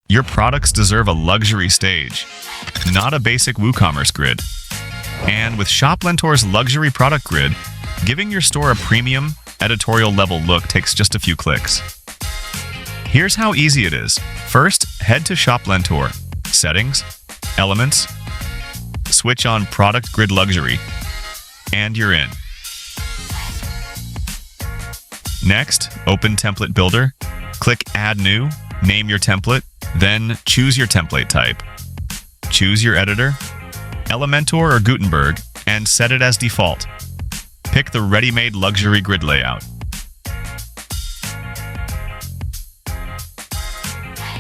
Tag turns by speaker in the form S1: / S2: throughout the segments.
S1: Your products deserve a luxury stage, not a basic WooCommerce grid. And with ShopLentor's luxury product grid, giving your store a premium, editorial-level look takes just a few clicks. Here's how easy it is. First, head to ShopLentor, Settings, Elements, switch on Product Grid Luxury, and you're in. Next, open Template Builder, click Add New, name your template, then choose your template type. Choose your editor, Elementor or Gutenberg, and set it as default. Pick the ready-made luxury grid layout.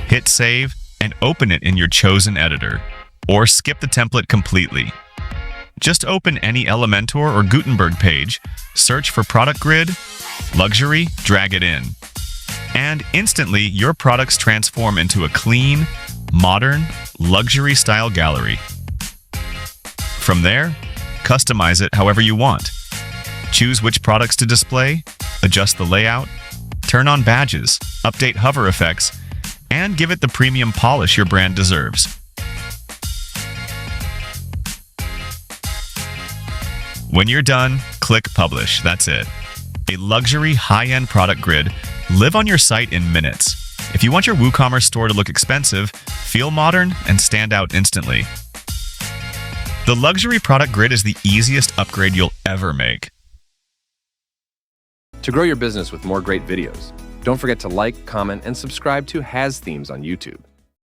S1: Hit Save and open it in your chosen editor, or skip the template completely. Just open any Elementor or Gutenberg page, search for Product Grid, Luxury, drag it in. And instantly, your products transform into a clean, modern, luxury-style gallery. From there, customize it however you want. Choose which products to display, adjust the layout, turn on badges, update hover effects, and give it the premium polish your brand deserves. When you're done, click Publish. That's it. A luxury, high-end product grid live on your site in minutes. If you want your WooCommerce store to look expensive, feel modern, and stand out instantly, the luxury product grid is the easiest upgrade you'll ever make.
S2: To grow your business with more great videos, don't forget to like, comment, and subscribe to Has Themes on YouTube.